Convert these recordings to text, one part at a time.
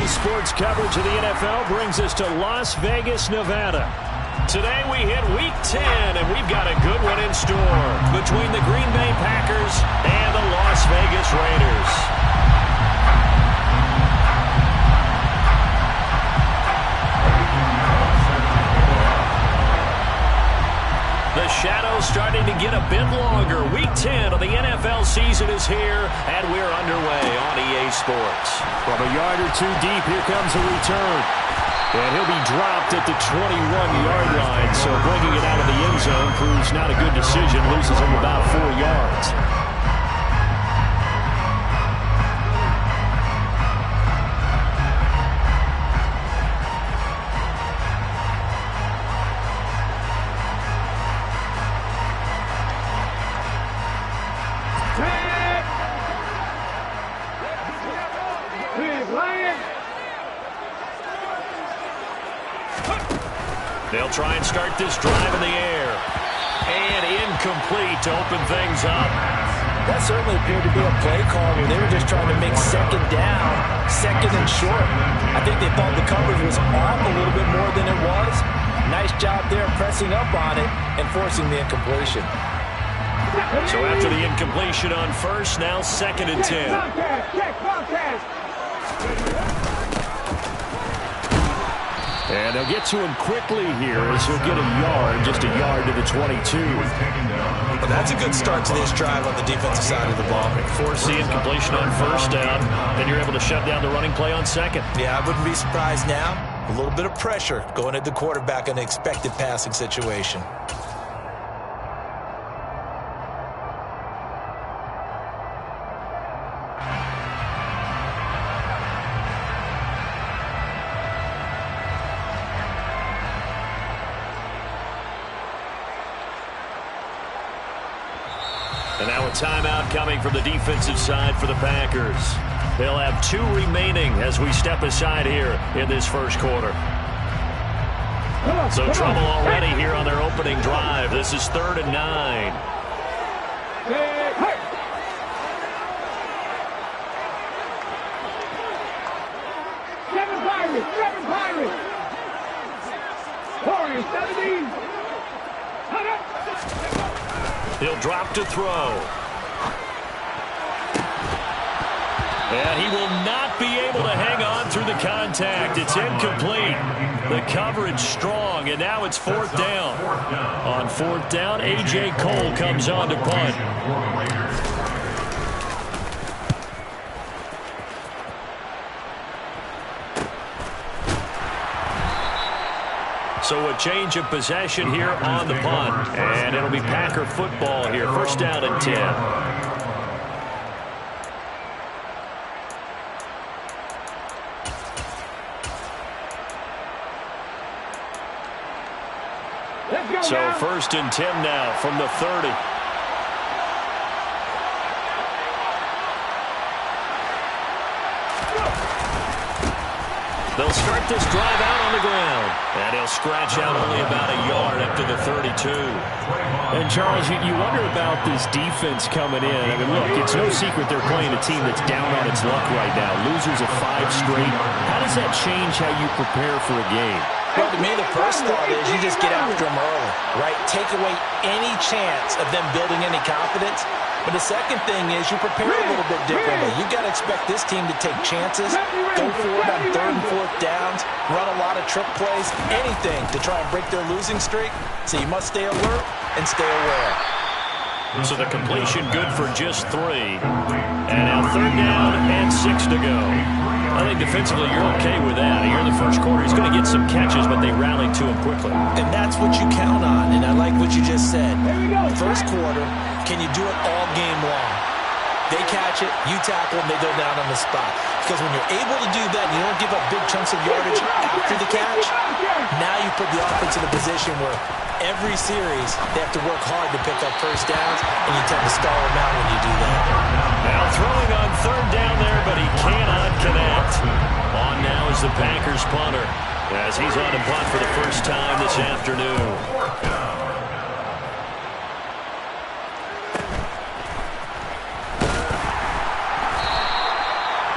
Sports coverage of the NFL brings us to Las Vegas, Nevada. Today we hit Week 10, and we've got a good one in store between the Green Bay Packers and the Las Vegas Raiders. The shadow's starting to get a bit longer. Week 10 of the NFL season is here, and we're underway on EA Sports. From a yard or two deep, here comes a return. And he'll be dropped at the 21-yard line, so bringing it out of the end zone proves not a good decision. Loses him about 4 yards. They'll try and start this drive in the air. And incomplete to open things up. That certainly appeared to be a play call where they were just trying to make second down, second and short. I think they thought the coverage was off a little bit more than it was. Nice job there pressing up on it and forcing the incompletion. So after the incompletion on first, now 2nd and 10. And they'll get to him quickly here as he'll get a yard, just a yard to the 22. Well, that's a good start to this drive on the defensive side of the ball. Force the incompletion on first down, then you're able to shut down the running play on second. Yeah, I wouldn't be surprised now. A little bit of pressure going at the quarterback in an expected passing situation. And now a timeout coming from the defensive side for the Packers. They'll have 2 remaining as we step aside here in this first quarter. So trouble already here on their opening drive. This is 3rd and 9. Seven Pirates! Warriors 17! He'll drop to throw. And he will not be able to hang on through the contact. It's incomplete. The coverage strong, and now it's 4th down. On 4th down, A.J. Cole comes on to punt. So a change of possession here on the punt. And it'll be Packer football here. 1st down and 10. So 1st and 10 now from the 30. They'll start this drive out on the ground. And he'll scratch out only about a yard up to the 32. And, Charles, you wonder about this defense coming in. I mean, look, it's no secret they're playing a team that's down on its luck right now. Losers of 5 straight. How does that change how you prepare for a game? Well, to me, the first thought is you just get after them early, right? Take away any chance of them building any confidence. But the second thing is you prepare a little bit differently. You've got to expect this team to take chances, go for it on 3rd and 4th downs, run a lot of trick plays, anything to try and break their losing streak. So you must stay alert and stay aware. So the completion good for just 3. And now 3rd down and 6 to go. I think defensively you're okay with that. Here in the first quarter, he's going to get some catches, but they rallied to him quickly. And that's what you count on, and I like what you just said. First quarter, can you do it all game long? They catch it, you tackle, and they go down on the spot. Because when you're able to do that, and you don't give up big chunks of yardage after the catch, now you put the offense in a position where every series they have to work hard to pick up first downs, and you tend to stall them out when you do that. Now throwing on 3rd down there, but he cannot connect. On now is the Packers punter, as he's on to punt for the first time this afternoon.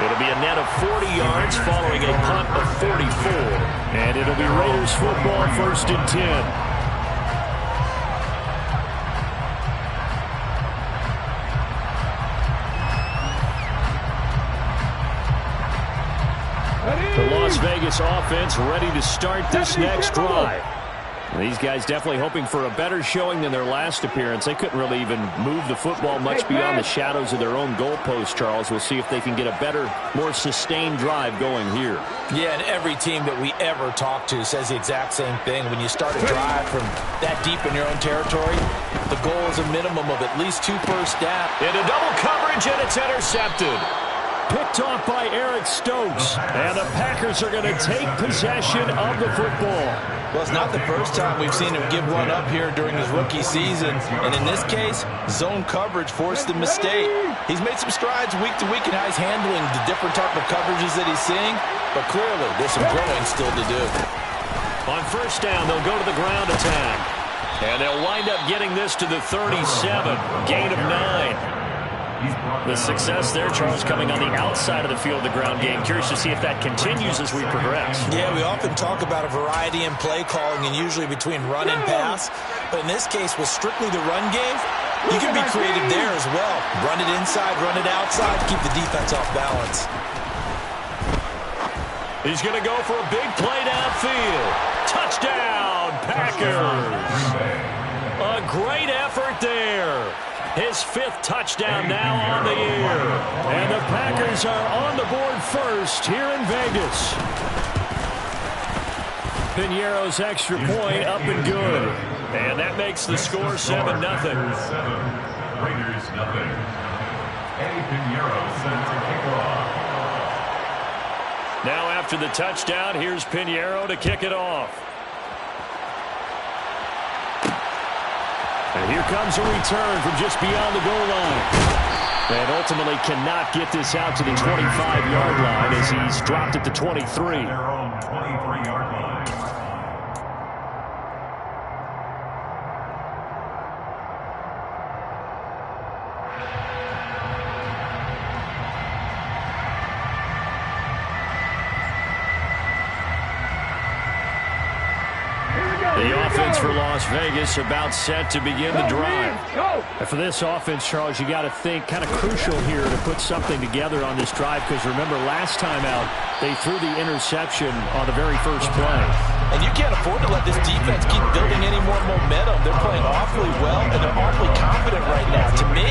It'll be a net of 40 yards following a punt of 44. And it'll be Raiders football, 1st and 10. The Las Vegas offense ready to start this next drive. These guys definitely hoping for a better showing than their last appearance. They couldn't really even move the football much beyond the shadows of their own goalpost, Charles. We'll see if they can get a better, more sustained drive going here. Yeah, and every team that we ever talk to says the exact same thing. When you start a drive from that deep in your own territory, the goal is a minimum of at least 2 first downs. Into double coverage, and it's intercepted. Picked off by Eric Stokes. And the Packers are going to take possession of the football. Well, it's not the first time we've seen him give one up here during his rookie season. And in this case, zone coverage forced the mistake. He's made some strides week to week in how he's handling the different type of coverages that he's seeing. But clearly, there's some growing still to do. On 1st down, they'll go to the ground attack. And they'll wind up getting this to the 37. Gain of 9. The success there, Charles, coming on the outside of the field, the ground game. Curious to see if that continues as we progress. Yeah, we often talk about a variety in play calling and usually between run and pass. But in this case, with strictly the run game, you can be creative there as well. Run it inside, run it outside, keep the defense off balance. He's going to go for a big play downfield. Touchdown, Packers. A great effort there. His 5th touchdown now on the year. And the Packers are on the board first here in Vegas. Piñeiro's extra point up and good. And that makes the score 7-0. Raiders 0. Eddie Piñeiro set to kick off. Now after the touchdown, here's Piñeiro to kick it off. And here comes a return from just beyond the goal line. And ultimately cannot get this out to the 25-yard line as he's dropped at the 23. Their own 23-yard line. The offense for Las Vegas about set to begin the drive. And for this offense, Charles, you got to think kind of crucial here to put something together on this drive because remember last time out they threw the interception on the very first play. And you can't afford to let this defense keep building any more momentum. They're playing awfully well and they're awfully confident right now. To me,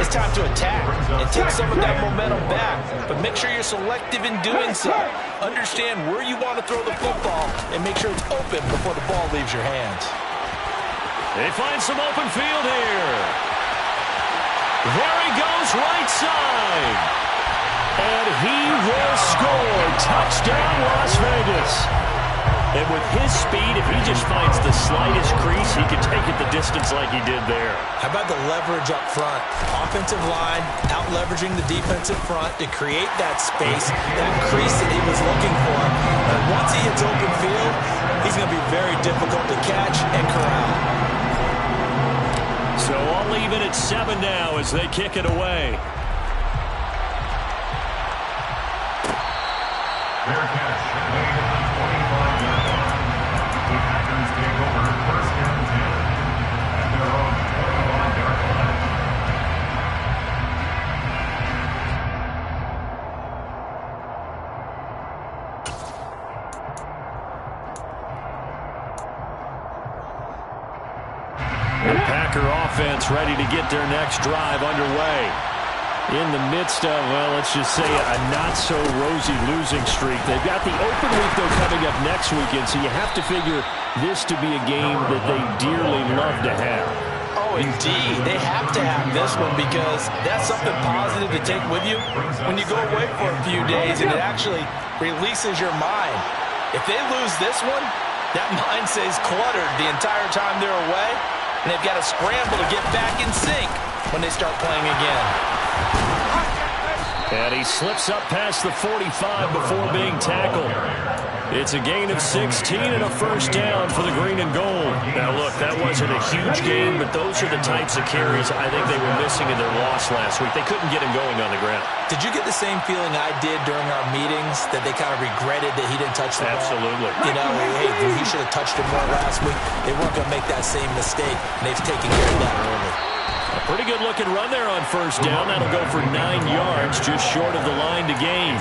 it's time to attack and take some of that momentum back. But make sure you're selective in doing so. Understand where you want to throw the football and make sure it's open before the ball leaves your hands. They find some open field here. There he goes, right side. And he will score. Touchdown, Las Vegas. And with his speed, if he just finds the slightest crease, he can take it the distance like he did there. How about the leverage up front? Offensive line out leveraging the defensive front to create that space, that crease that he was looking for. And once he hits open field, he's going to be very difficult to catch and corral. So I'll leave it at 7 now as they kick it away. Fair catch made at the 25-yard line. The Packers take over 1st and 10 at their own 25-yard line. The Packer offense ready to get their next drive underway. In the midst of, well, let's just say a not-so-rosy losing streak. They've got the open week, though, coming up next weekend, so you have to figure this to be a game that they dearly love to have. Oh, indeed. They have to have this one because that's something positive to take with you when you go away for a few days, and it actually releases your mind. If they lose this one, that mind stays cluttered the entire time they're away, and they've got to scramble to get back in sync when they start playing again. And he slips up past the 45 before being tackled. It's a gain of 16 and a first down for the green and gold. Now, look, that wasn't a huge gain, but those are the types of carries I think they were missing in their loss last week. They couldn't get him going on the ground. Did you get the same feeling I did during our meetings, that they kind of regretted that he didn't touch the ball? Absolutely. You know, hey, he should have touched it more last week. They weren't going to make that same mistake, and they've taken care of that early. A pretty good-looking run there on first down. That'll go for 9 yards, just short of the line to gain.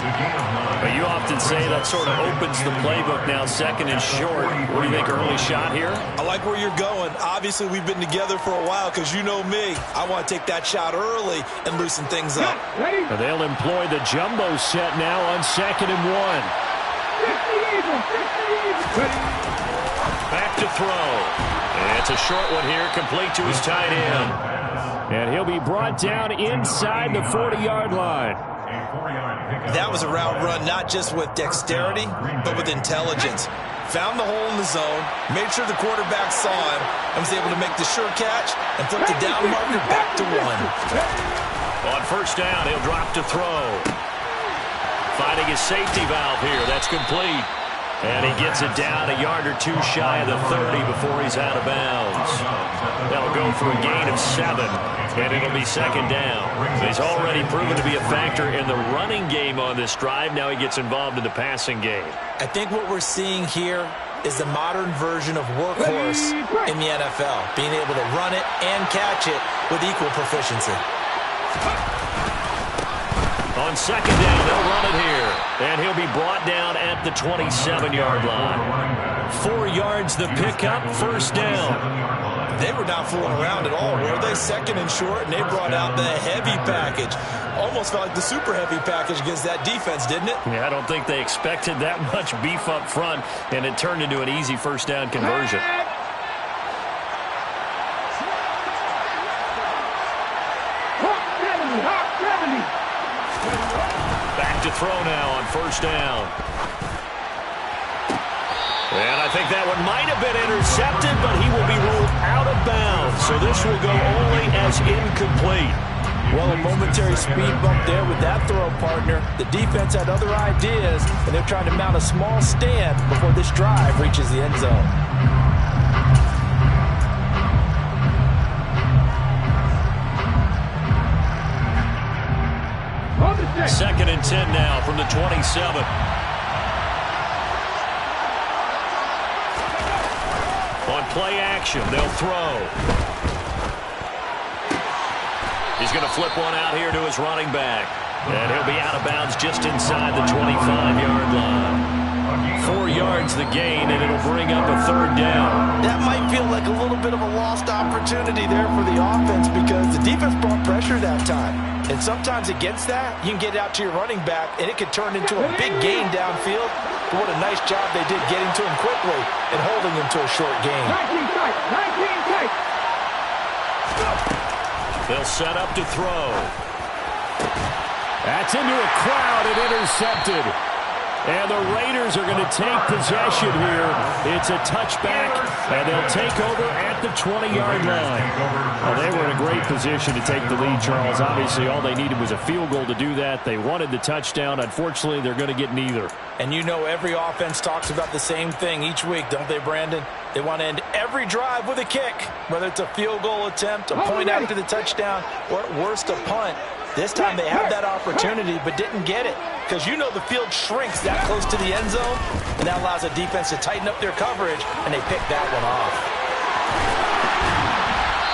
But you often say that sort of opens the playbook now, second and short. What do you think, early shot here? I like where you're going. Obviously, we've been together for a while because you know me. I want to take that shot early and loosen things up. And they'll employ the jumbo set now on 2nd and 1. Back to throw. And it's a short one here, complete to his tight end. And he'll be brought down inside the 40-yard line. That was a route run, not just with dexterity, but with intelligence. Found the hole in the zone, made sure the quarterback saw him, and was able to make the sure catch and flip the down marker back to 1. On first down, he'll drop to throw. Finding his safety valve here. That's complete. And he gets it down a yard or two shy of the 30 before he's out of bounds. That'll go for a gain of 7, and it'll be 2nd down. He's already proven to be a factor in the running game on this drive. Now he gets involved in the passing game. I think what we're seeing here is the modern version of workhorse in the NFL, being able to run it and catch it with equal proficiency. On 2nd down, they'll run it here. And he'll be brought down at the 27-yard line. 4 yards the pickup, first down. They were not fooling around at all, were they? 2nd and short, and they brought out the heavy package. Almost felt like the super heavy package against that defense, didn't it? Yeah, I don't think they expected that much beef up front, and it turned into an easy first down conversion. Back to throw now on first down. And I think that one might have been intercepted, but he will be ruled out of bounds. So this will go only as incomplete. Well, a momentary speed bump there with that throw, partner. The defense had other ideas, and they're trying to mount a small stand before this drive reaches the end zone. 2nd and 10 now from the 27. On play action, they'll throw. He's going to flip one out here to his running back. And he'll be out of bounds just inside the 25-yard line. 4 yards the gain, and it'll bring up a 3rd down. That might feel like a little bit of a lost opportunity there for the offense because the defense brought pressure that time. And sometimes against that, you can get out to your running back, and it could turn into a big gain downfield. But what a nice job they did getting to him quickly and holding him to a short gain. 19 tight, 19 tight. They'll set up to throw. That's into a crowd and intercepted. And the Raiders are going to take possession here. It's a touchback, and they'll take over at the 20-yard line. Well, they were in a great position to take the lead, Charles. Obviously, all they needed was a field goal to do that. They wanted the touchdown. Unfortunately, they're going to get neither. And you know every offense talks about the same thing each week, don't they, Brandon? They want to end every drive with a kick, whether it's a field goal attempt, a point after the touchdown, or at worst, a punt. This time they had that opportunity but didn't get it because you know the field shrinks that close to the end zone, and that allows the defense to tighten up their coverage, and they pick that one off.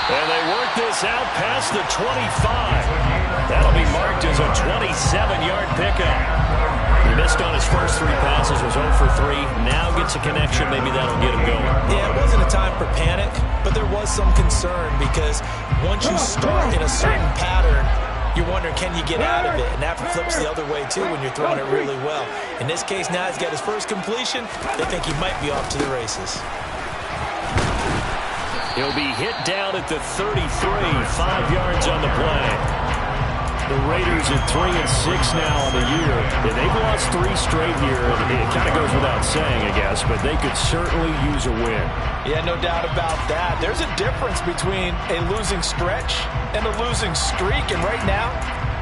And they work this out past the 25. That'll be marked as a 27-yard pickup. He missed on his first 3 passes, was 0 for 3. Now gets a connection. Maybe that'll get him going. Yeah, it wasn't a time for panic, but there was some concern because once you start in a certain pattern, you're wondering, can you get out of it? And that flips the other way, too, when you're throwing it really well. In this case, now he's got his first completion. They think he might be off to the races. He'll be hit down at the 33, 5 yards on the play. The Raiders at 3-6 now on the year. Yeah, they've lost 3 straight here. It kind of goes without saying, I guess, but they could certainly use a win. Yeah, no doubt about that. There's a difference between a losing stretch and a losing streak, and right now,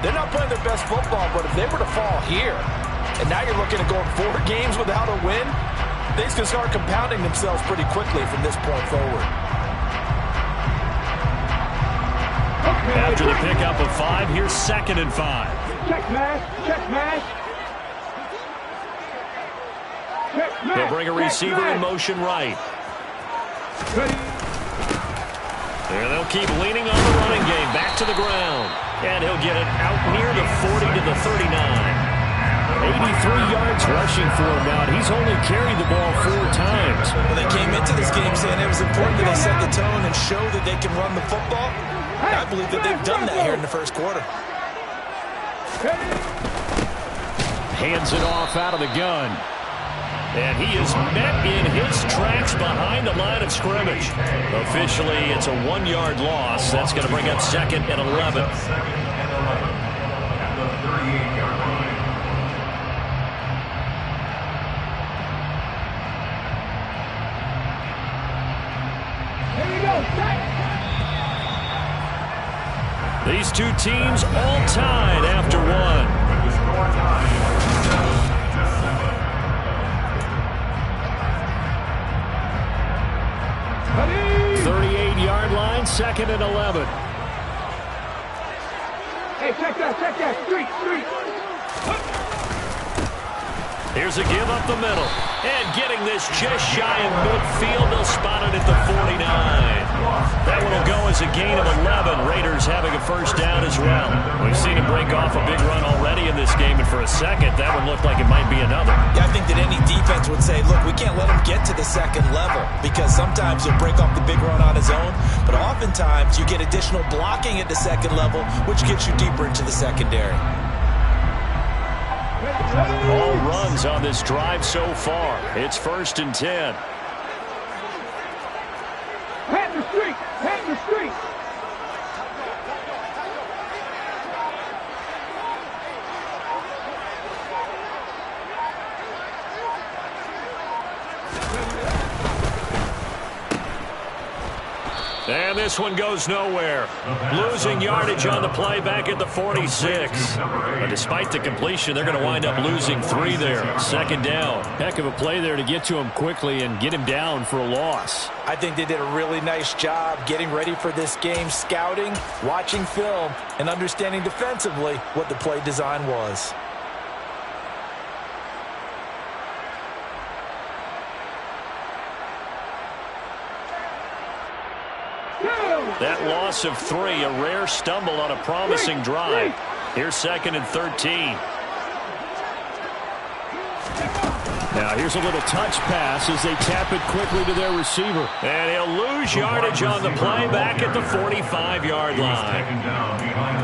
They're not playing their best football, but if they were to fall here, and now you're looking at going 4 games without a win, things can start compounding themselves pretty quickly from this point forward. After the pickup of 5, here's 2nd and 5. Check mash, check mash. Check mash. They'll bring a receiver in motion right. Ready. There they'll keep leaning on the running game. Back to the ground. And he'll get it out near the 40 to the 39. 83 yards rushing for him now. He's only carried the ball 4 times. Well, they came into this game saying it was important that they set the tone and show that they can run the football. And I believe that they've done that here in the first quarter. Hands it off out of the gun. And he is met in his tracks behind the line of scrimmage. Officially, it's a 1-yard loss. That's going to bring up 2nd and 11. 2nd and 11 at the 38-yard line. Here we go. These two teams all tied after 1. With the score tied 7-7. 38-yard line, 2nd and 11. Hey, check that. Street. Here's a give up the middle. And getting this just shy of midfield. They'll spot it at the 49. That one will go as a gain of 11. Raiders having a first down as well. We've seen him break off a big run already in this game, and for a second, that one looked like it might be another. Yeah, I think that any defense would say, look, we can't let him get to the 2nd level, because sometimes he'll break off the big run on his own, but oftentimes you get additional blocking at the 2nd level, which gets you deeper into the secondary. All runs on this drive so far. It's 1st and 10. Head the street. And this one goes nowhere. Losing yardage on the play back at the 46. But despite the completion, they're going to wind up losing 3 there. 2nd down. Heck of a play there to get to him quickly and get him down for a loss. I think they did a really nice job getting ready for this game, scouting, watching film, and understanding defensively what the play design was. That loss of 3, a rare stumble on a promising drive. Here's 2nd and 13. Now here's a little touch pass as they tap it quickly to their receiver. And he'll lose yardage on the play back at the 45-yard line.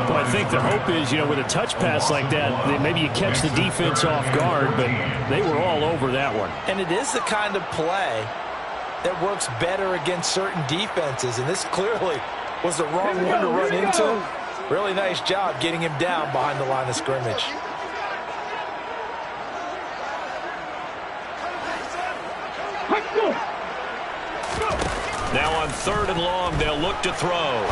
Well, I think the hope is, with a touch pass like that, maybe you catch the defense off guard, but they were all over that one. And it is the kind of play that works better against certain defenses, and this clearly was the wrong one to run into. Really nice job getting him down behind the line of scrimmage. Now on 3rd and long, they'll look to throw.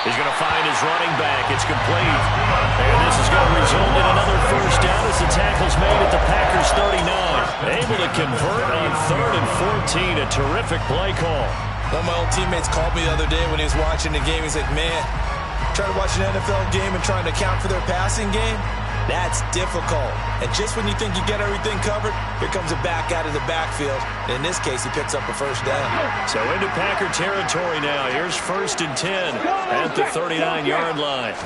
He's going to find his running back. It's complete. And this is going to result in another first down as the tackle's made at the Packers 39. Able to convert on 3rd and 14. A terrific play call. One of my old teammates called me the other day when he was watching the game. He's like, man, trying to watch an NFL game and trying to account for their passing game, that's difficult. And just when you think you get everything covered, here comes a back out of the backfield. And in this case, he picks up a first down. So into Packer territory now. Here's 1st and 10 at the 39-yard line.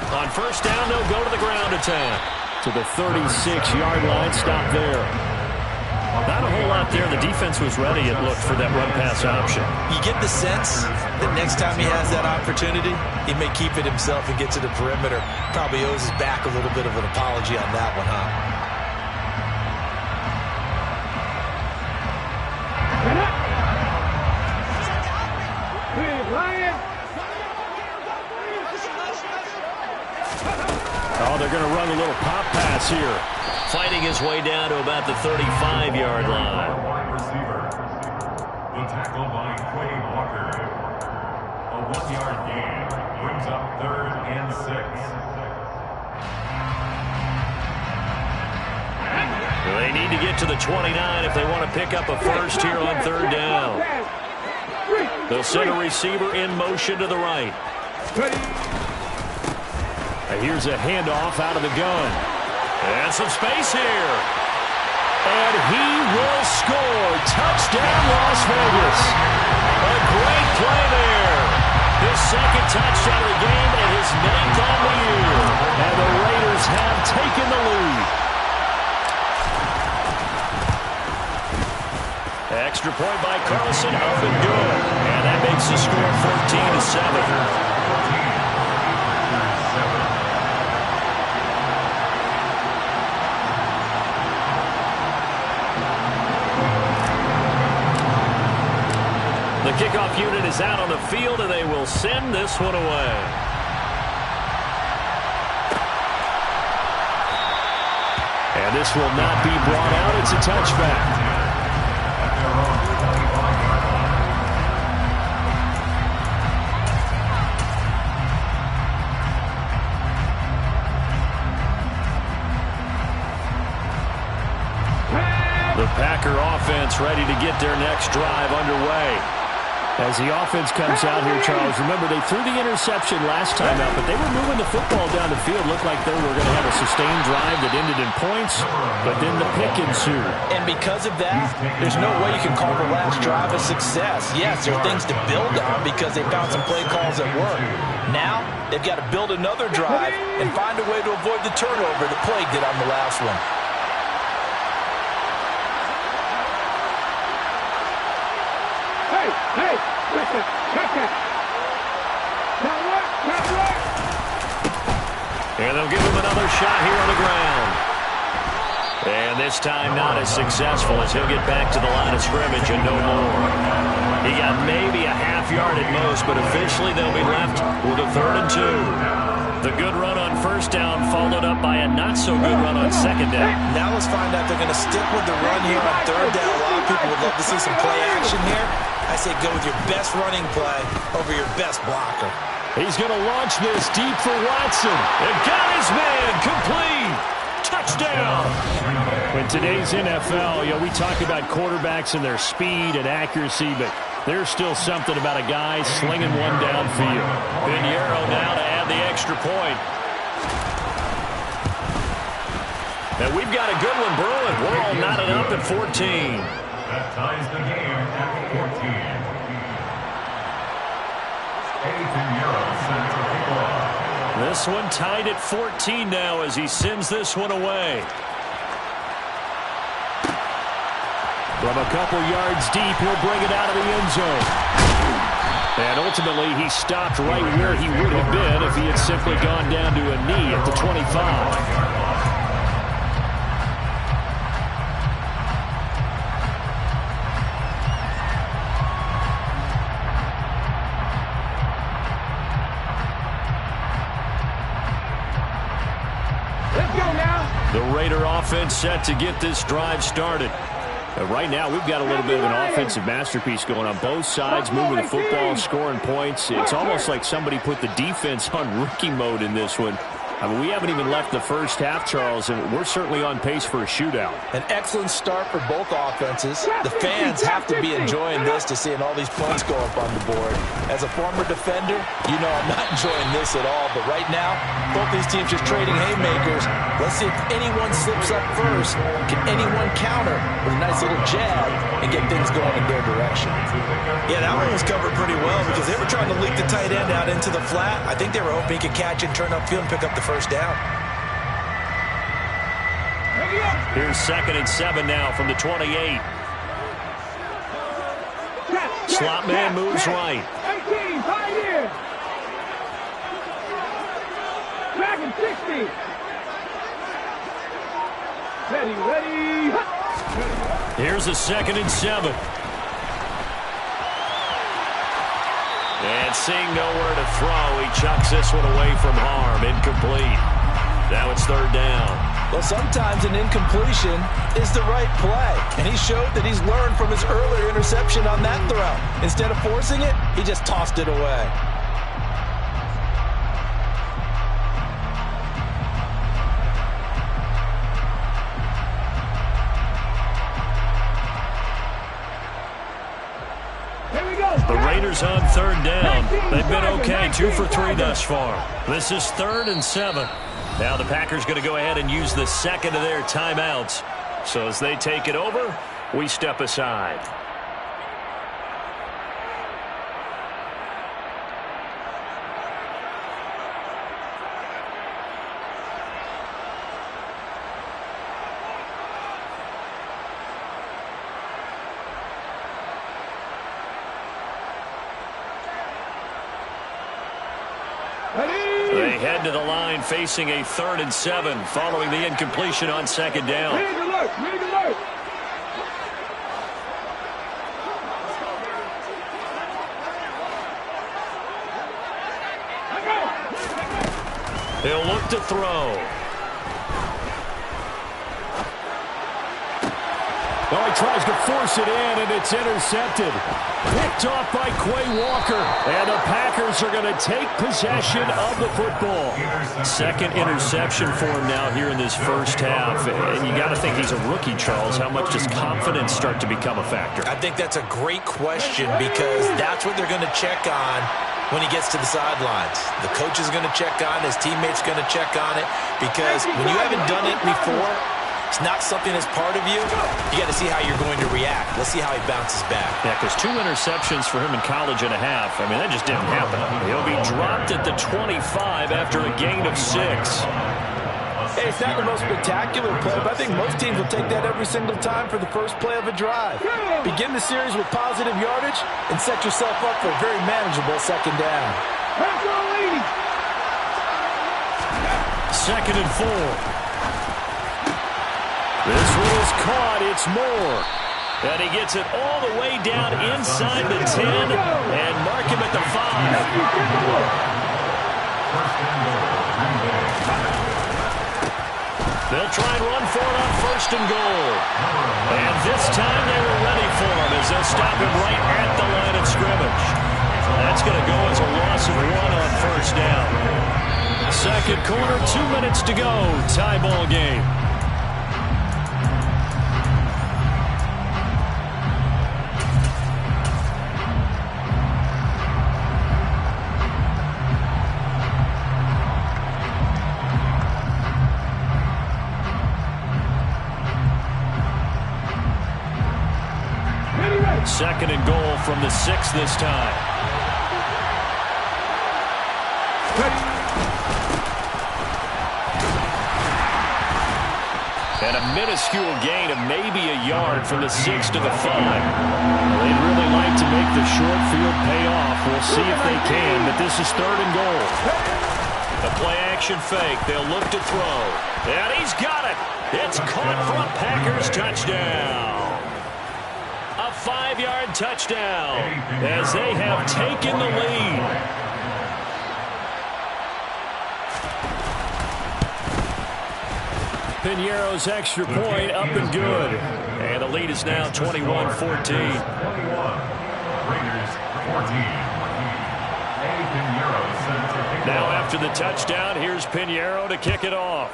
On first down, they'll go to the ground attack. To the 36-yard line, stop there. Not a whole lot there. The defense was ready, it looked, for that run-pass option. You get the sense that next time he has that opportunity, he may keep it himself and get to the perimeter. Probably owes his back a little bit of an apology on that one, huh? Oh, they're going to run a little pop pass here. Fighting his way down to about the 35-yard line. Wide receiver. The tackle by Quay Walker. A 1-yard gain brings up 3rd and 6. They need to get to the 29 if they want to pick up a first here on 3rd down. They'll send a receiver in motion to the right. Here's a handoff out of the gun. And some space here. And he will score. Touchdown, Las Vegas. A great play there. His second touchdown of the game and his 9th on the year. And the Raiders have taken the lead. Extra point by Carlson, up and good. And that makes the score 14-7. The kickoff unit is out on the field, and they will send this one away. And this will not be brought out. It's a touchback. The Packer offense ready to get their next drive underway. As the offense comes out here, Charles, remember they threw the interception last time out, but they were moving the football down the field. Looked like they were going to have a sustained drive that ended in points, but then the pick ensued. And because of that, there's no way you can call the last drive a success. Yes, there are things to build on because they found some play calls that work. Now, they've got to build another drive and find a way to avoid the turnover that plagued it on the last one. Hey, listen, check that. And they'll give him another shot here on the ground. And this time not as successful as he'll get back to the line of scrimmage and no more. He got maybe a half yard at most, but officially they'll be left with a 3rd and 2. The good run on 1st down followed up by a not-so-good run on 2nd down. Now let's find out they're going to stick with the run here on 3rd down. A lot of people would love to see some play action here. I say go with your best running play over your best blocker. He's going to launch this deep for Watson. And got his man complete. Touchdown. In today's NFL, we talk about quarterbacks and their speed and accuracy, but there's still something about a guy slinging one downfield. Pinheiro now to add the extra point. And we've got a good one brewing. We're all knotted up at 14. That ties the game at 14. Pinheiro sends a kickoff. This one tied at 14 now as he sends this one away. From a couple yards deep, he'll bring it out of the end zone. And ultimately, he stopped right where he would have been if he had simply gone down to a knee at the 25. The Raider offense set to get this drive started. Right now, we've got a little bit of an offensive masterpiece going on both sides, moving the football, scoring points. It's almost like somebody put the defense on rookie mode in this one. I mean, we haven't even left the first half, Charles, and we're certainly on pace for a shootout. An excellent start for both offenses. The fans have to be enjoying this to seeing all these points go up on the board. As a former defender, you know I'm not enjoying this at all. But right now, both these teams just trading haymakers. Let's see if anyone slips up first. Can anyone counter with a nice little jab and get things going in their direction? Yeah, that one was covered pretty well because they were trying to leak the tight end out into the flat. I think they were hoping he could catch it, turn upfield, and pick up the first down. Here's 2nd and 7 now from the 28. Slot man moves right. 18, 5 years. Dragon 60. Ready. Here's a 2nd and 7. And seeing nowhere to throw, he chucks this one away from harm. Incomplete. Now it's 3rd down. Well, sometimes an incompletion is the right play. And he showed that he's learned from his earlier interception on that throw. Instead of forcing it, he just tossed it away. Here's on third down. They've been okay, 2 for 3 thus far. This is 3rd and 7. Now the Packers going to go ahead and use the second of their timeouts. So as they take it over, we step aside. They head to the line facing a 3rd and 7 following the incompletion on second down. Rig alert! Rig alert! He'll look to throw. Oh, he tries to force it in, and it's intercepted. Picked off by Quay Walker. And the Packers are going to take possession of the football. Second interception for him now here in this first half. And you got to think he's a rookie, Charles. How much does confidence start to become a factor? I think that's a great question because that's what they're going to check on when he gets to the sidelines. The coach is going to check on it. His teammates are going to check on it because when you haven't done it before, it's not something that's part of you. You got to see how you're going to react. Let's see how he bounces back. Yeah, because 2 interceptions for him in college and a half. I mean, that just didn't happen. He'll be dropped at the 25 after a gain of 6. Hey, it's not the most spectacular play, but I think most teams will take that every single time for the first play of a drive. Begin the series with positive yardage and set yourself up for a very manageable second down. 2nd and 4. This one is caught. It's Moore. And he gets it all the way down inside the 10 and mark him at the 5. They'll try and run for it on 1st and goal. And this time they were ready for him as they'll stop him right at the line of scrimmage. That's going to go as a loss of 1 on 1st down. Second quarter, 2 minutes to go. Tie ball game. Second and goal from the 6 this time. And a minuscule gain of maybe a yard from the 6 to the 5. They'd really like to make the short field pay off. We'll see if they can, but this is 3rd and goal. The play-action fake. They'll look to throw. And he's got it. It's caught for a Packers touchdown. A 5-yard touchdown as they have taken the lead. Piñeiro's extra point up and good. And the lead is now 21-14. Now after the touchdown, here's Piñeiro to kick it off.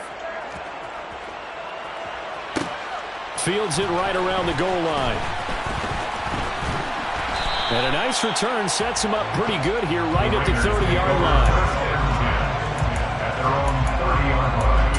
Fields it right around the goal line. And a nice return sets him up pretty good here right at the 30-yard line. At their own 30-yard line.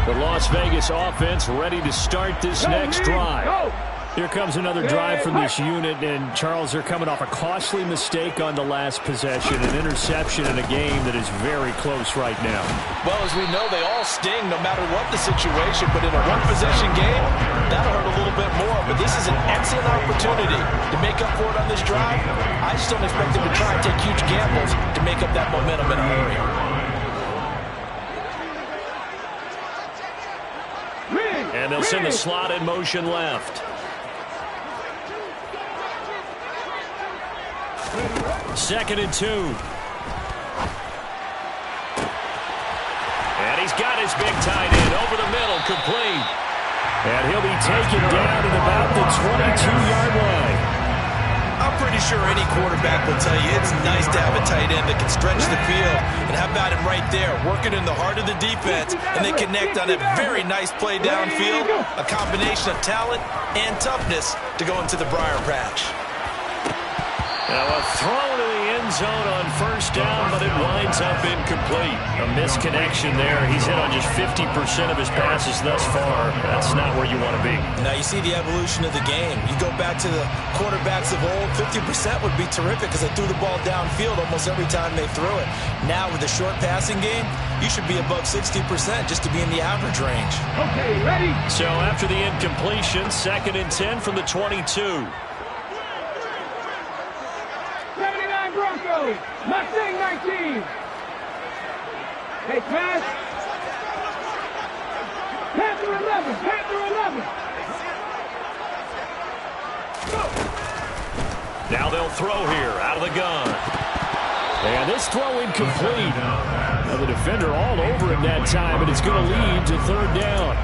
The Las Vegas offense ready to start this next drive. Here comes another drive from this unit, and Charles, they're coming off a costly mistake on the last possession, an interception in a game that is very close right now. Well, as we know, they all sting no matter what the situation, but in a one-possession game, that'll hurt a little bit more. But this is an excellent opportunity to make up for it on this drive. I just don't expect them to try and take huge gambles to make up that momentum in a hurry. And they'll send the slot in motion left. Second and 2. And he's got his big tight end over the middle, complete. And he'll be taken down at about the 22-yard line. pretty sure any quarterback will tell you it's nice to have a tight end that can stretch the field. And how about him right there, working in the heart of the defense, and they connect on a very nice play downfield, a combination of talent and toughness to go into the briar patch. Now a throw to the end zone on first down, but it winds up incomplete. A misconnection there. He's hit on just 50% of his passes thus far. That's not where you want to be. Now you see the evolution of the game. You go back to the quarterbacks of old, 50% would be terrific because they threw the ball downfield almost every time they threw it. Now with the short passing game, you should be above 60% just to be in the average range. Okay, ready? So after the incompletion, 2nd and 10 from the 22. Broncos, Mustang 19. Hey, pass. Panther 11, Panther 11. Go. Now they'll throw here, out of the gun. And this throw incomplete. Now the defender all over him that time, and it's going to lead to 3rd down.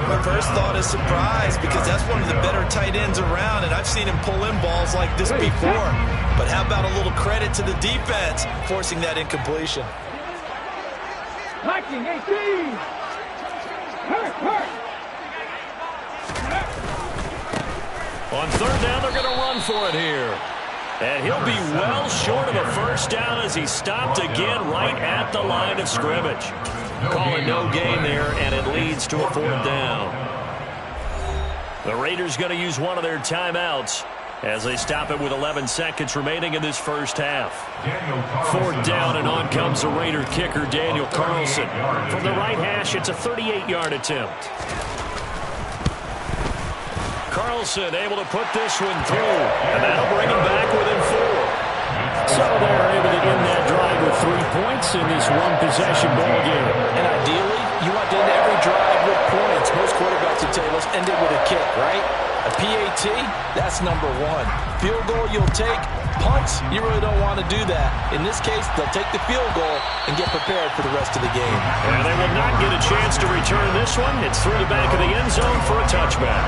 My first thought is surprise because that's one of the better tight ends around, and I've seen him pull in balls like this before. But how about a little credit to the defense forcing that incompletion? Viking 18. Hurt. On 3rd down, they're going to run for it here. And he'll be well short of a first down as he's stopped again right at the line of scrimmage. Calling no gain there, and it leads to a 4th down. The Raiders going to use one of their timeouts as they stop it with 11 seconds remaining in this first half. 4th down, and on comes the Raider kicker, Daniel Carlson. From the right hash, it's a 38-yard attempt. Carlson able to put this one through, and that'll bring him back within 4. So they're able to end that drive with 3 points in this one-possession ball game. And ideally, you want to end every drive with points. Most quarterbacks would tell you, let's end it with a kick, right? A PAT, that's number 1. Field goal you'll take. Punts, you really don't want to do that. In this case, they'll take the field goal and get prepared for the rest of the game. And they will not get a chance to return this one. It's through the back of the end zone for a touchback.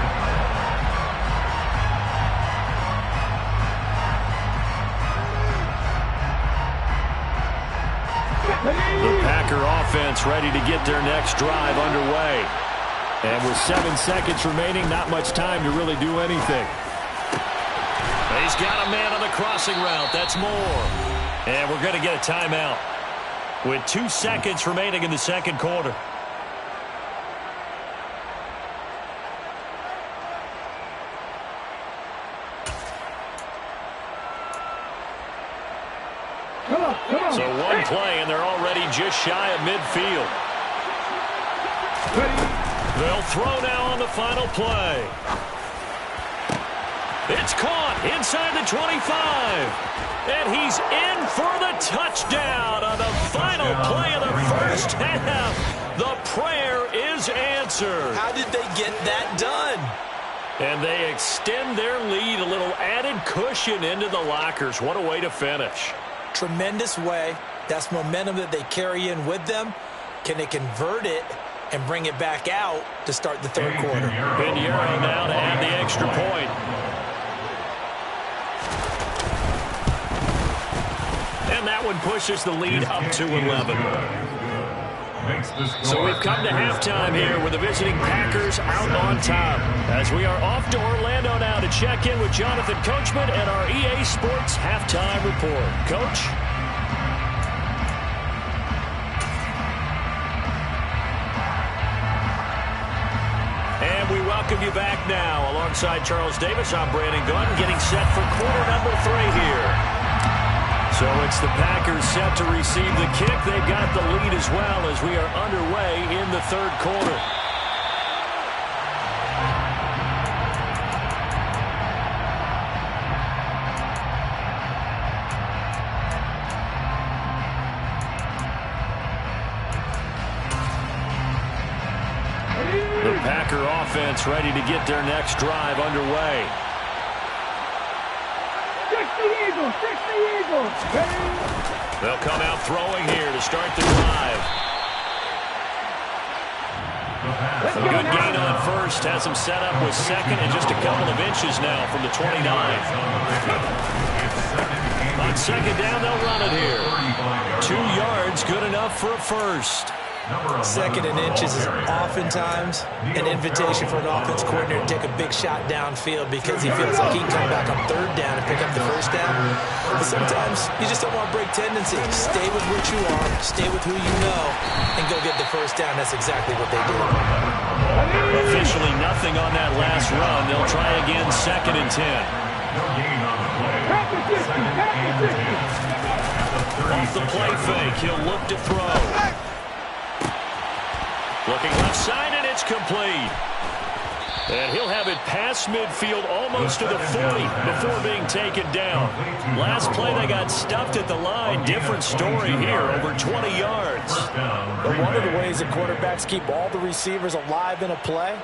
The Packer offense ready to get their next drive underway. And with 7 seconds remaining, not much time to really do anything. He's got a man on the crossing route. That's more. And we're going to get a timeout with 2 seconds remaining in the second quarter. So one play, and they're already just shy of midfield. They'll throw now on the final play. It's caught inside the 25. And he's in for the touchdown on the final play of the first half. The prayer is answered. How did they get that done? And they extend their lead, a little added cushion into the lockers. What a way to finish. Tremendous way. That's momentum that they carry in with them. Can they convert it and bring it back out to start the third quarter? Pinheiro now to add the extra point. And that one pushes the lead up to 11. So we've come to halftime here with the visiting Packers out on top. As we are off to Orlando now to check in with Jonathan Coachman and our EA Sports Halftime Report. Coach? And we welcome you back now. Alongside Charles Davis, I'm Brandon Gunn, getting set for quarter number 3 here. So it's the Packers set to receive the kick. They've got the lead as well as we are underway in the third quarter. The Packer offense ready to get their next drive underway. 60 Eagles, 60 Eagles. They'll come out throwing here to start the drive. Let's A go good now. gain on first. Has him set up with second and just a couple of inches now from the 29. On second down, they'll run it here. 2 yards, good enough for a first. Second and inches is oftentimes an invitation for an offense coordinator to take a big shot downfield because he feels like he can come back on third down and pick up the first down. But sometimes you just don't want to break tendencies. Stay with what you are, stay with who you know, and go get the first down. That's exactly what they did. Officially nothing on that last run. They'll try again, second and 10. Back to 50. Back to 50. Off the play fake, he'll look to throw. Looking left side, and it's complete. And he'll have it past midfield almost to the 40 before being taken down. Last play, they got stuffed at the line. Different story here, over 20 yards. But one of the ways that quarterbacks keep all the receivers alive in a play,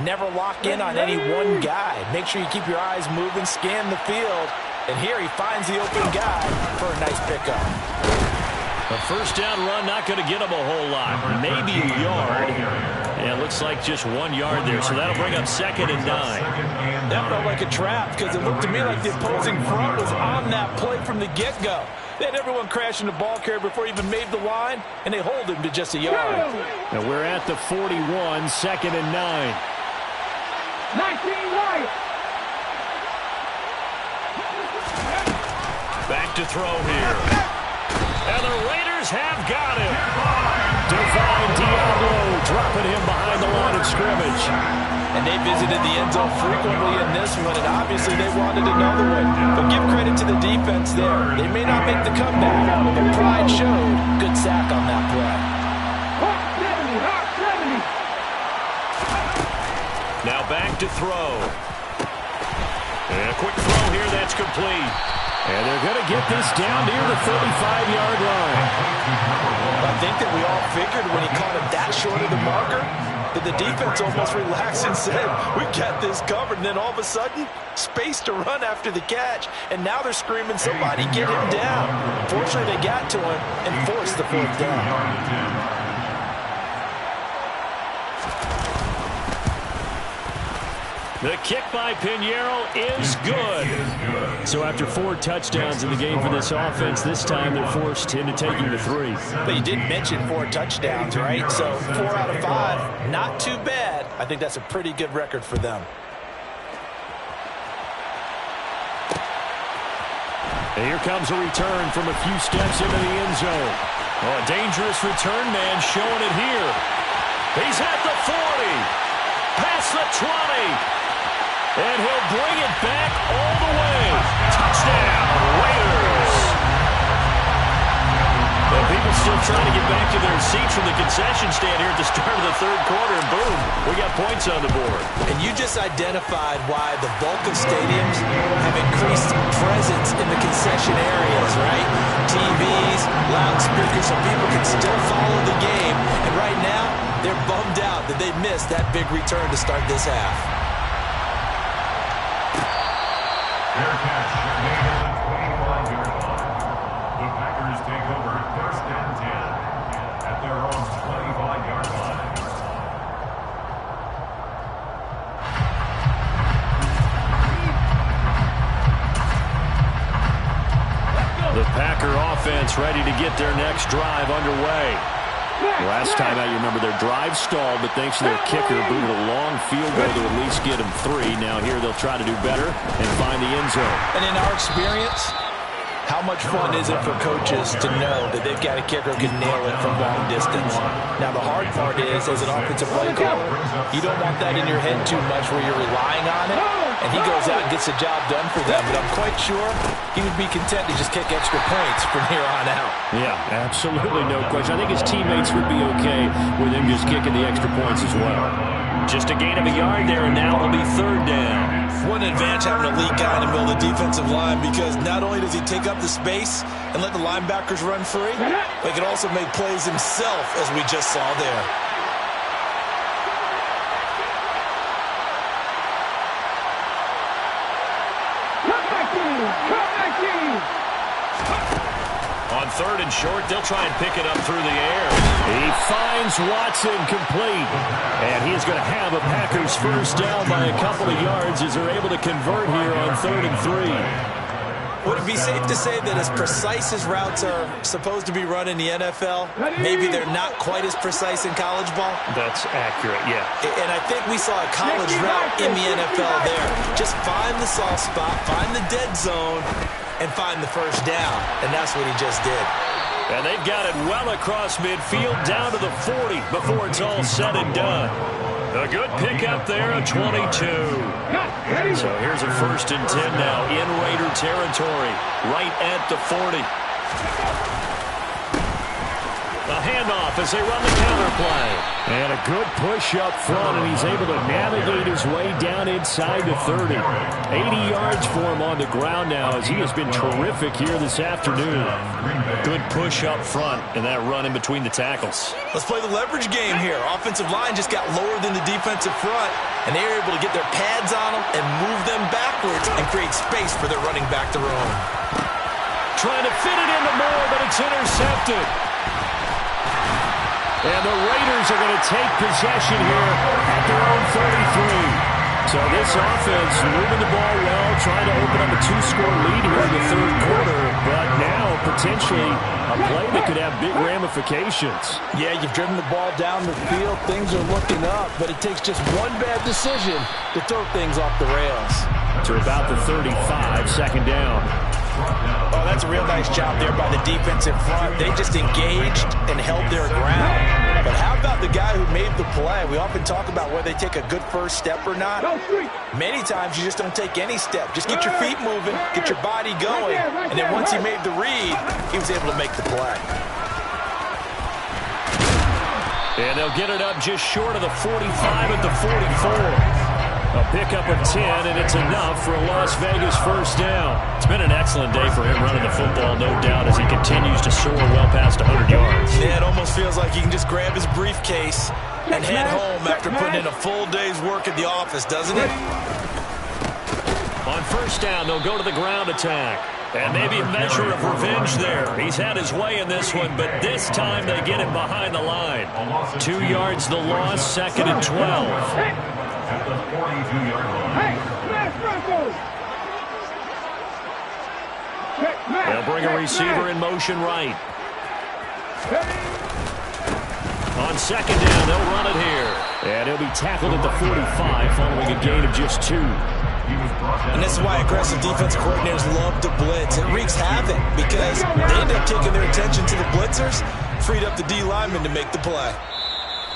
never lock in on any one guy. Make sure you keep your eyes moving, scan the field. And here he finds the open guy for a nice pickup. A first down run, not going to get him a whole lot. Maybe a yard. And it looks like just 1 yard there, so that'll bring up second and 9. That felt like a trap because it looked to me like the opposing front was on that play from the get-go. They had everyone crashing the ball carrier before he even made the line, and they hold him to just a yard. And we're at the 41, second and 9. 19 right. Back to throw here. And the Raiders have got him. Divine Diablo dropping him behind the line of scrimmage. And they visited the end zone frequently in this one, and obviously they wanted another one. But give credit to the defense there. They may not make the comeback, but pride showed. Good sack on that play. Hawk 70. Hawk 70. Now back to throw. And a quick throw here, that's complete. And they're going to get this down near the 35-yard line. I think that we all figured when he caught it that short of the marker that the defense almost relaxed and said, we got this covered. And then all of a sudden, space to run after the catch. And now they're screaming, somebody get him down. Fortunately, they got to him and forced the fourth down. The kick by Pinheiro is good. So after 4 touchdowns in the game for this offense, this time they're forced into taking the 3. But you did mention 4 touchdowns, right? So 4 out of 5, not too bad. I think that's a pretty good record for them. And here comes a return from a few steps into the end zone. Oh, a dangerous return man showing it here. He's at the 40, past the 20. And he'll bring it back all the way. Touchdown, Raiders. And people still trying to get back to their seats from the concession stand here at the start of the third quarter, and boom, we got points on the board. And you just identified why the bulk of stadiums have increased presence in the concession areas, right? TVs, loudspeakers, so people can still follow the game. And right now, they're bummed out that they missed that big return to start this half. Fair catch made at the 25-yard line. The Packers take over first and 10 at their own 25-yard line. The Packer offense ready to get their next drive underway. Last time out, you remember their drive stalled, but thanks to their kicker, booted a long field goal to at least get them 3. Now here they'll try to do better and find the end zone. And in our experience, how much fun is it for coaches to know that they've got a kicker who can nail it from long distance? Now, the hard part is, as an offensive play caller, you don't want that in your head too much where you're relying on it, and he goes out and gets the job done for them. But I'm quite sure he would be content to just kick extra points from here on out. Yeah, absolutely no question. I think his teammates would be okay with him just kicking the extra points as well. Just a gain of a yard there, and now it'll be third down. What an advantage having a lead guy in the middle of the defensive line, because not only does he take up the space and let the linebackers run free, but he can also make plays himself, as we just saw there. Come back in. Come back in. On third and one short. They'll try and pick it up through the air. He finds Watson complete. And he's going to have a Packers first down by a couple of yards as they're able to convert here on 3rd and 3. Would it be safe to say that as precise as routes are supposed to be run in the NFL, maybe they're not quite as precise in college ball? That's accurate, yeah. And I think we saw a college route in the NFL there. Just find the soft spot, find the dead zone, and find the first down. And that's what he just did. And they've got it well across midfield down to the 40 before it's all said and done. A good pickup there, a 22. So here's a 1st and 10 now in Raider territory, right at the 40. A handoff as they run the counter play. And a good push up front, and he's able to navigate his way down inside the 30. 80 yards for him on the ground now as he has been terrific here this afternoon. Good push up front and that run in between the tackles. Let's play the leverage game here. Offensive line just got lower than the defensive front, and they were able to get their pads on them and move them backwards and create space for their running back to roam. Trying to fit it into Moore, but it's intercepted. And the Raiders are going to take possession here at their own 33. So this offense moving the ball well, trying to open up a 2-score lead here in the 3rd quarter. But now, potentially, a play that could have big ramifications. Yeah, you've driven the ball down the field. Things are looking up, but it takes just one bad decision to throw things off the rails. To about the 35, 2nd down. Oh, that's a real nice job there by the defensive front. They just engaged and held their ground. But how about the guy who made the play? We often talk about whether they take a good first step or not. Many times you just don't take any step. Just get your feet moving, get your body going, and then once he made the read, he was able to make the play. And they'll get it up just short of the 45 at the 44. A pickup of 10, and it's enough for a Las Vegas first down. It's been an excellent day for him running the football, no doubt, as he continues to soar well past 100 yards. Yeah, it almost feels like he can just grab his briefcase and head home after putting in a full day's work at the office, doesn't it? On first down, they'll go to the ground attack. And maybe a measure of revenge there. He's had his way in this one, but this time they get him behind the line. 2 yards the loss, 2nd and 12. At the 42-yard line. They'll bring a receiver in motion right. On 2nd down, they'll run it here. And he'll be tackled at the 45 following a gain of just 2. And this is why aggressive defensive coordinators love to blitz. It wreaks havoc because they end up taking their attention to the blitzers, freed up the D lineman to make the play.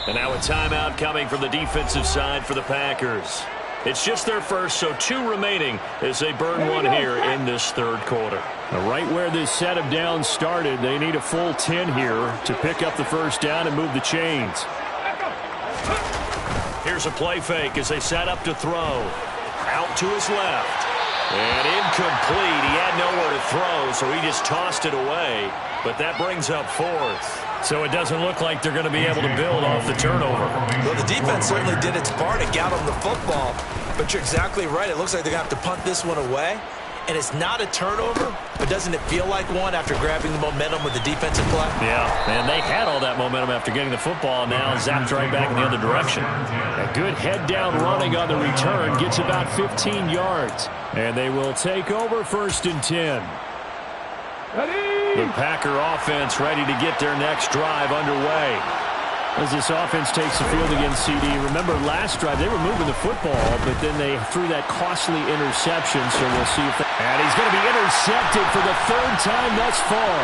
And now a timeout coming from the defensive side for the Packers. It's just their first, so 2 remaining as they burn one here in this 3rd quarter. Now, right where this set of downs started, they need a full 10 here to pick up the first down and move the chains. Here's a play fake as they set up to throw. Out to his left. And incomplete. He had nowhere to throw, so he just tossed it away. But that brings up 4th. So it doesn't look like they're going to be able to build off the turnover. Well, the defense certainly did its part to get on the football. But you're exactly right. It looks like they're going to have to punt this one away. And it's not a turnover, but doesn't it feel like one after grabbing the momentum with the defensive play? Yeah, and they had all that momentum after getting the football, and now zapped right back in the other direction. A good head-down running on the return gets about 15 yards. And they will take over 1st and 10. The Packer offense ready to get their next drive underway. As this offense takes the field against CD, remember last drive they were moving the football, but then they threw that costly interception, so we'll see if and he's going to be intercepted for the 3rd time thus far.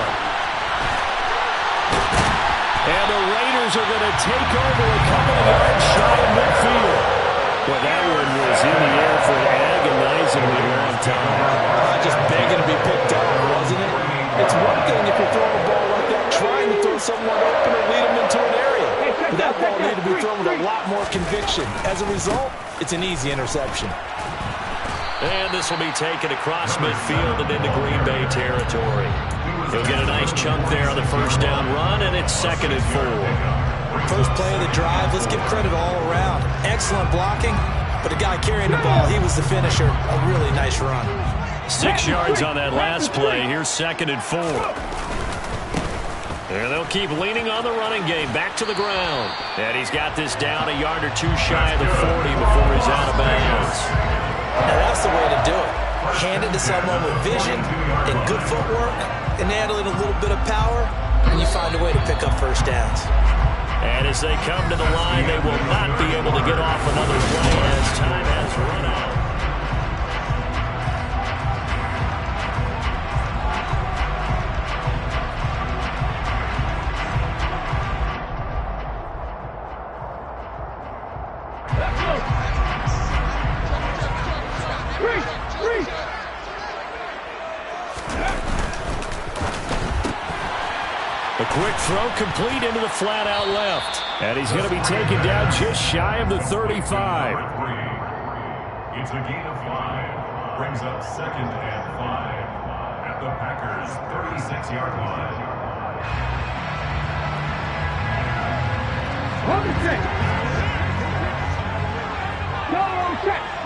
And the Raiders are going to take over a couple of yards shy of midfield. Well, that one was in the air for an agonizingly long time. Just begging to be picked up, wasn't it? It's one thing if you're throwing a ball like that, trying to throw someone open or lead them into an area. But that ball needed to be thrown with a lot more conviction. As a result, it's an easy interception. And this will be taken across midfield and into Green Bay territory. He'll get a nice chunk there on the first down run, and it's 2nd and 4. First play of the drive, let's give credit all around. Excellent blocking, but the guy carrying the ball, he was the finisher. A really nice run. 6 yards on that last play. Here's 2nd and 4. And they'll keep leaning on the running game. Back to the ground. And he's got this down a yard or two shy of the 40 before he's out of bounds. Now that's the way to do it. Hand it to someone with vision and good footwork and add a little bit of power, and you find a way to pick up first downs. And as they come to the line, they will not be able to get off another play as time has run out. A quick throw complete into the flat out left. And he's going to be taken down just shy of the 35. It's a gain of 5. Brings up 2nd and 5 at the Packers' 36-yard line.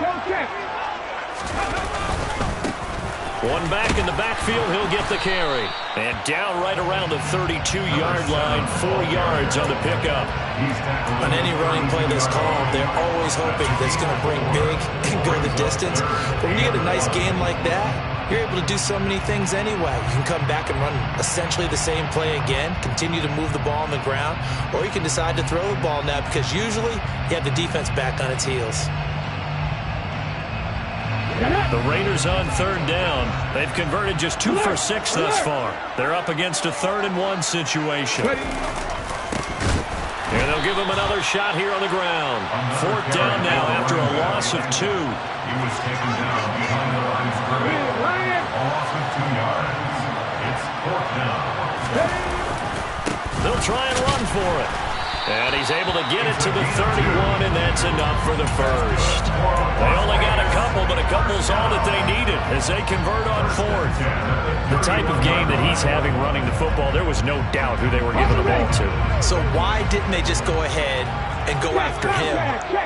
No check. One back in the backfield, he'll get the carry. And down right around the 32-yard line, 4 yards on the pickup. On any running play that's called, they're always hoping that it's going to break big and go the distance. But when you get a nice game like that, you're able to do so many things anyway. You can come back and run essentially the same play again, continue to move the ball on the ground, or you can decide to throw the ball now because usually you have the defense back on its heels. The Raiders on 3rd down. They've converted just 2 for 6 thus far. They're up against a 3rd and 1 situation. And they'll give him another shot here on the ground. 4th down now after a loss of 2. He was taken down behind the line of scrimmage. A loss of 2 yards. It's 4th down. They'll try and run for it. And he's able to get it to the 31, and that's enough for the first. They only got a couple, but a couple's all that they needed as they convert on 4th. The type of game that he's having running the football, there was no doubt who they were giving the ball to. So why didn't they just go ahead and go after him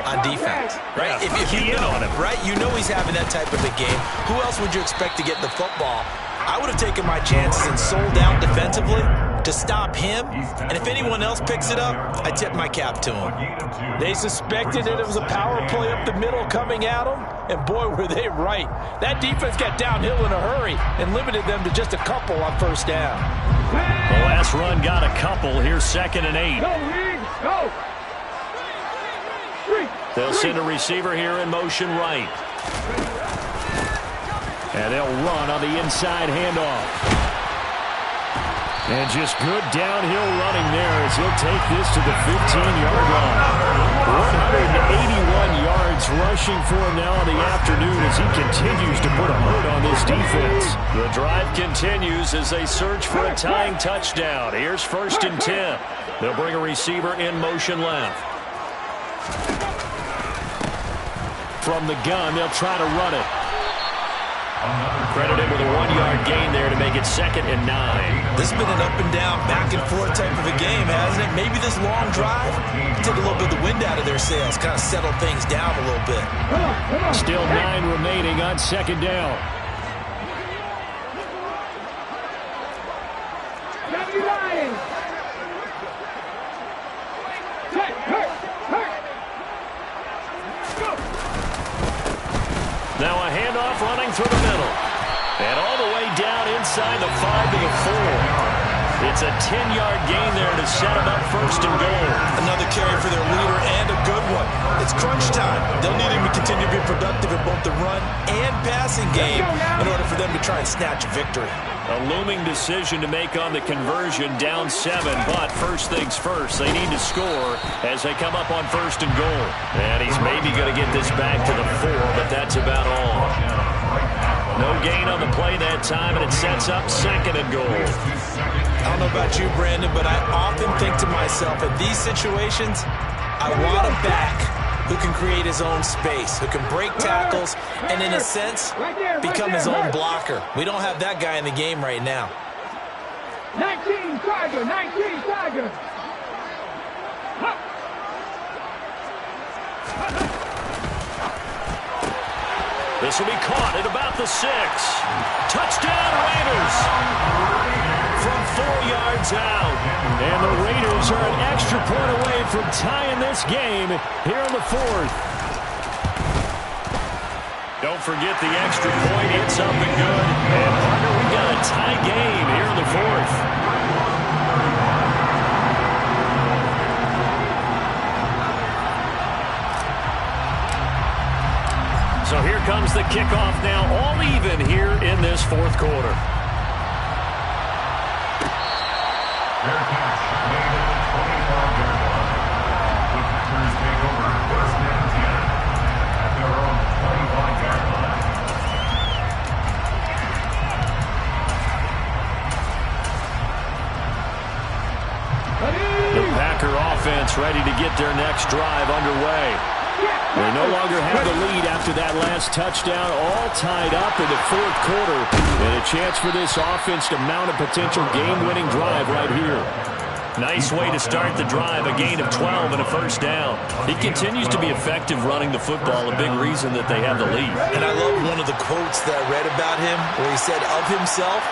on defense? Right? Yeah, if you know, on him. Right? You know he's having that type of a game. Who else would you expect to get the football? I would have taken my chances and sold out defensively to stop him, and if anyone else picks it up, I tip my cap to him. They suspected that it was a power play up the middle coming at them, and boy, were they right. That defense got downhill in a hurry and limited them to just a couple on 1st down. The last run got a couple. Here's 2nd and 8. They'll send a receiver here in motion right. And they'll run on the inside handoff. And just good downhill running there as he'll take this to the 15-yard line. 181 yards rushing for him now in the afternoon as he continues to put a hurt on this defense. The drive continues as they search for a tying touchdown. Here's 1st and 10. They'll bring a receiver in motion left. From the gun, they'll try to run it. Credited with a 1-yard gain there to make it 2nd and 9. This has been an up and down, back and forth type of a game, hasn't it? Maybe this long drive take a little bit of the wind out of their sails, kind of settle things down a little bit. Still 9 remaining on 2nd down. Now a handoff running through the middle. And all the way down inside the 5 to the 4. It's a 10-yard gain there to set them up 1st and goal. Another carry for their leader and a good one. It's crunch time. They'll need him to continue to be productive in both the run and passing game in order for them to try and snatch a victory. A looming decision to make on the conversion, down 7, but first things first, they need to score as they come up on 1st and goal. And he's maybe going to get this back to the 4, but that's about all. No gain on the play that time, and it sets up 2nd and goal. I don't know about you, Brandon, but I often think to myself, in these situations, I want a back who can create his own space, who can break tackles, and in a sense, become his own blocker. We don't have that guy in the game right now. 19 Tiger, 19 Tiger. This will be caught at about the 6. Touchdown, Raiders! from 4 yards out. And the Raiders are an extra point away from tying this game here in the fourth. Don't forget the extra point. It's up and good. And, partner, we got a tie game here in the fourth. So here comes the kickoff now, all even here in this fourth quarter. Their catch made at the 25-yard line. The Packers take over first and 10 at their own 25-yard line. The Packer offense ready to get their next drive underway. They no longer have the lead after that last touchdown, all tied up in the fourth quarter. And a chance for this offense to mount a potential game-winning drive right here. Nice way to start the drive, a gain of 12 and a first down. He continues to be effective running the football, a big reason that they have the lead. And I love one of the quotes that I read about him where he said of himself,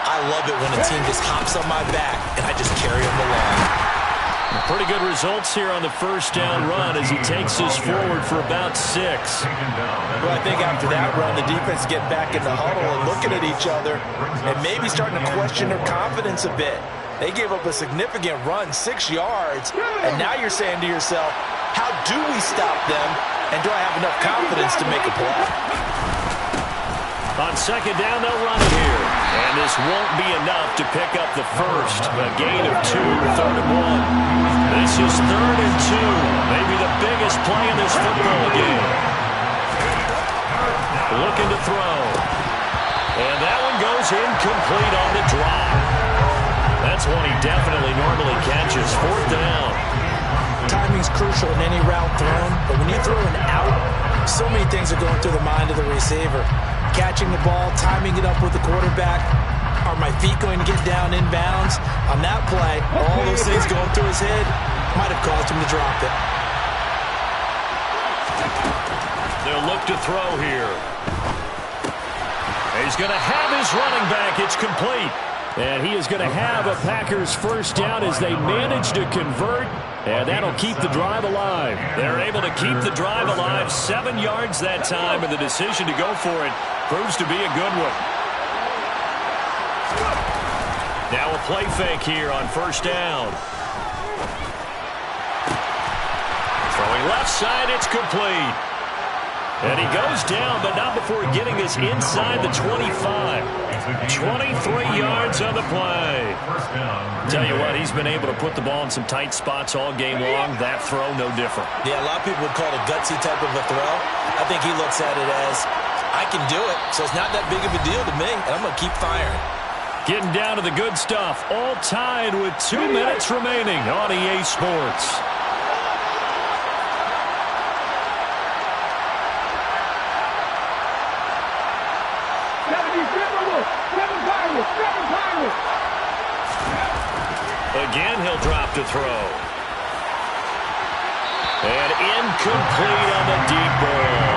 "I love it when a team just hops on my back and I just carry them along." Pretty good results here on the first down run as he takes us forward for about 6. Well, I think after that run, the defense get back in the huddle and looking at each other and maybe starting to question their confidence a bit. They gave up a significant run, 6 yards, and now you're saying to yourself, how do we stop them, and do I have enough confidence to make a play? On second down, they'll run it here. And this won't be enough to pick up the first. A gain of 2, 3rd and 1. This is 3rd and 2. Maybe the biggest play in this football game. Looking to throw. And that one goes incomplete on the drop. That's one he definitely normally catches. 4th down. Timing's crucial in any route thrown, but when you throw an out, so many things are going through the mind of the receiver. Catching the ball, timing it up with the quarterback. Are my feet going to get down inbounds? On that play, all those things going through his head might have caused him to drop it. They'll look to throw here. He's going to have his running back. It's complete. And he is going to have a Packers first down as they manage to convert. And that'll keep the drive alive. They're able to keep the drive alive. 7 yards that time, and the decision to go for it proves to be a good one. Now a play fake here on first down. Throwing left side, it's complete. And he goes down, but not before getting this inside the 25. 23 yards on the play. Tell you what, he's been able to put the ball in some tight spots all game long. That throw, no different. Yeah, a lot of people would call it a gutsy type of a throw. I think he looks at it as, I can do it, so it's not that big of a deal to me, and I'm going to keep firing. Getting down to the good stuff. All tied with 2 minutes remaining on EA Sports. Again, he'll drop to throw. And incomplete on the deep ball.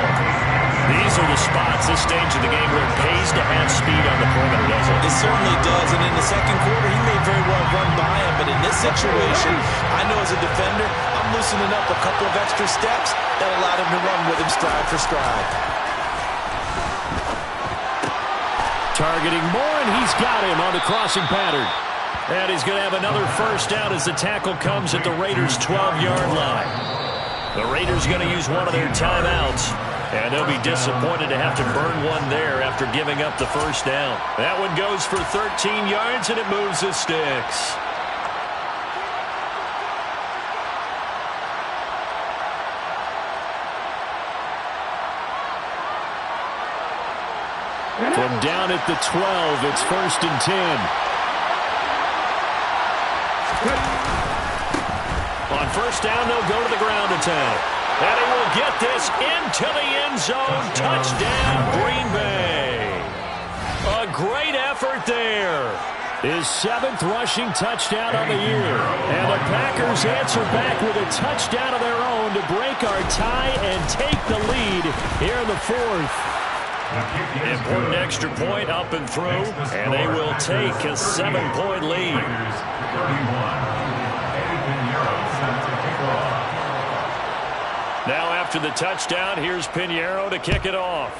These are the spots, this stage of the game, where it pays to have speed on the perimeter, doesn't it? It certainly does, and in the second quarter, he may very well run by him, but in this situation, I know as a defender, I'm loosening up a couple of extra steps that allowed him to run with him stride for stride. Targeting Moore, and he's got him on the crossing pattern. And he's going to have another first down as the tackle comes at the Raiders' 12-yard line. The Raiders going to use one of their timeouts, and they'll be disappointed to have to burn one there after giving up the first down. That one goes for 13 yards, and it moves the sticks. From down at the 12, it's 1st and 10. On first down, they'll go to the ground attack. And he will get this into the end zone. Touchdown, Green Bay. A great effort there. His 7th rushing touchdown of the year. And the Packers answer back with a touchdown of their own to break our tie and take the lead here in the fourth. Important extra point up and through, and they will take a 7-point lead. Now after the touchdown, here's Pinheiro to kick it off.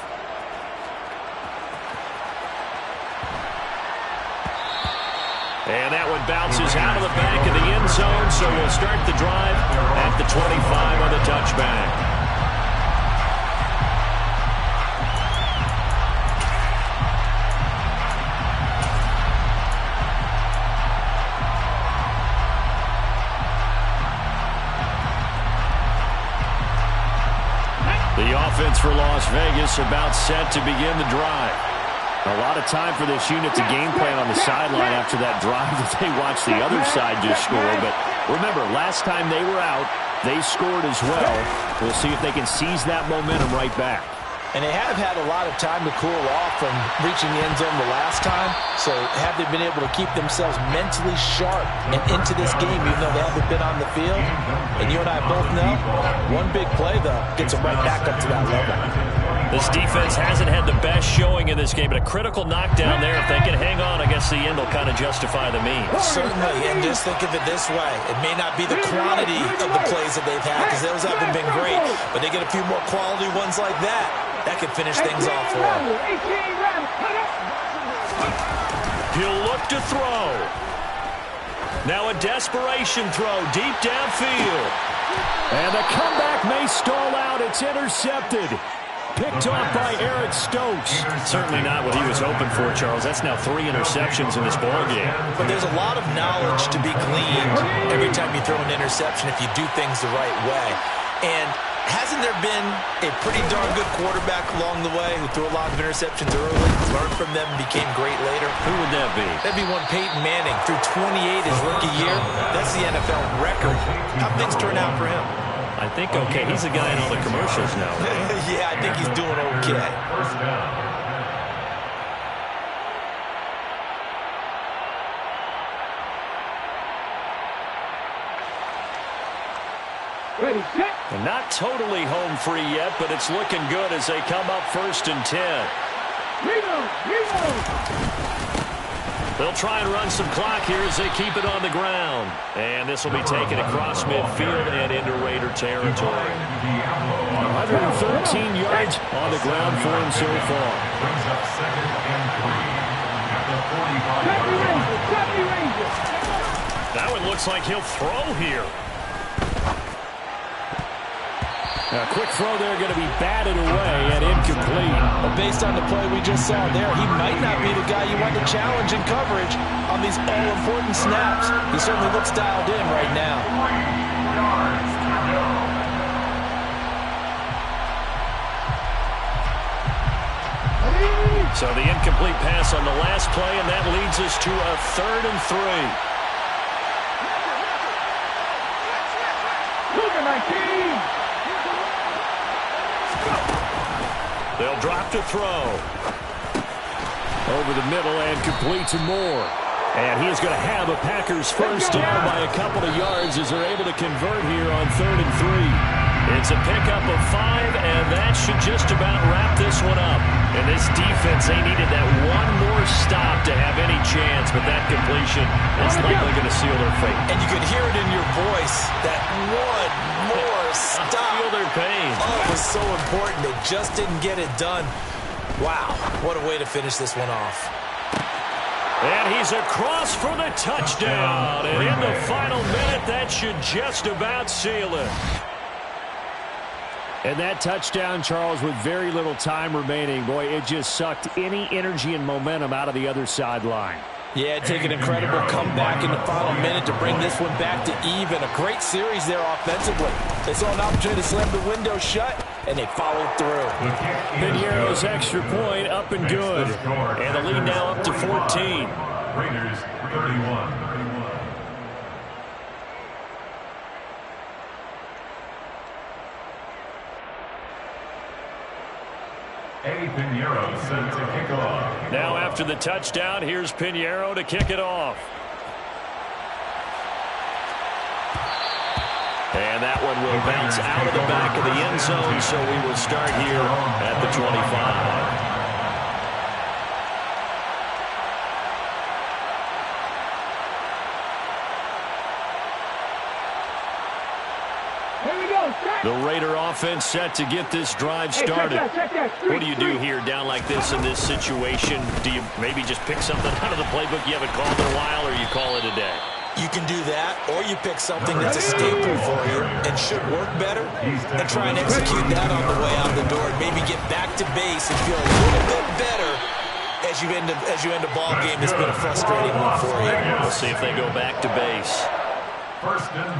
And that one bounces out of the back of the end zone, so we'll start the drive at the 25 on the touchback. The offense for Las Vegas about set to begin the drive. A lot of time for this unit to game plan on the sideline after that drive that they watched the other side just score. But remember, last time they were out, they scored as well. We'll see if they can seize that momentum right back. And they have had a lot of time to cool off from reaching the end zone the last time. So have they been able to keep themselves mentally sharp and into this game, even though they haven't been on the field? And you and I both know, one big play, though, gets them right back up to that level. This defense hasn't had the best showing in this game, but a critical knockdown there. If they can hang on, I guess the end will kind of justify the means. Certainly, and just think of it this way. It may not be the quantity of the plays that they've had, because those haven't been great, but they get a few more quality ones like that. That could finish things off for him. He'll look to throw. Now a desperation throw deep downfield. And the comeback may stall out. It's intercepted. Picked off by Eric Stokes. Certainly not what he was hoping for, Charles. That's now 3 interceptions in this ballgame. But there's a lot of knowledge to be gleaned every time you throw an interception if you do things the right way. And hasn't there been a pretty darn good quarterback along the way who threw a lot of interceptions early, learned from them, and became great later? Who would that be? That'd be one Peyton Manning. Threw 28 his rookie year. That's the NFL record. How'd things turn out for him? I think okay. He's the guy in all the commercials now. Yeah, I think he's doing okay. First down. Ready, set. And not totally home free yet, but it's looking good as they come up 1st and 10. They'll try and run some clock here as they keep it on the ground. And this will be taken across midfield and into Raider territory. 113 yards on the ground for him so far. Brings up 2nd and 3 at the 45-yard line. That one looks like he'll throw here. A quick throw there going to be batted away and incomplete. But based on the play we just saw there, he might not be the guy you want to challenge in coverage on these all-important snaps. He certainly looks dialed in right now. So the incomplete pass on the last play, and that leads us to a 3rd and 3. Look at my team. They'll drop to throw. Over the middle and complete to Moore. And he is going to have a Packers first down by a couple of yards as they're able to convert here on 3rd and 3. It's a pickup of 5, and that should just about wrap this one up. And this defense, they needed that one more stop to have any chance, but that completion is likely going to seal their fate. And you could hear it in your voice, that one more stop. I feel their pain. Oh, it was so important. They just didn't get it done. Wow, what a way to finish this one off. And he's across for the touchdown. And in the final minute, that should just about seal it. And that touchdown, Charles, with very little time remaining, boy, it just sucked any energy and momentum out of the other sideline. Yeah, take an incredible comeback in the final minute to bring this one back to even. A great series there offensively. They saw an opportunity to slam the window shut, and they followed through. Pinheiro's extra point up and good. And the lead now up to 14. Raiders 31. Eddie Pinheiro set to kick off. Now after the touchdown, here's Pinheiro to kick it off. And that one will bounce out of the back of the end zone, so we will start here at the 25. The Raider offense set to get this drive started. What do you do here down like this in this situation? Do you maybe just pick something out of the playbook you haven't called in a while, or you call it a day? You can do that, or you pick something that's a staple for you and should work better, and try and execute that on the way out the door, and maybe get back to base and feel a little bit better as you end a ball game that's been a frustrating one for you. We'll see if they go back to base. First and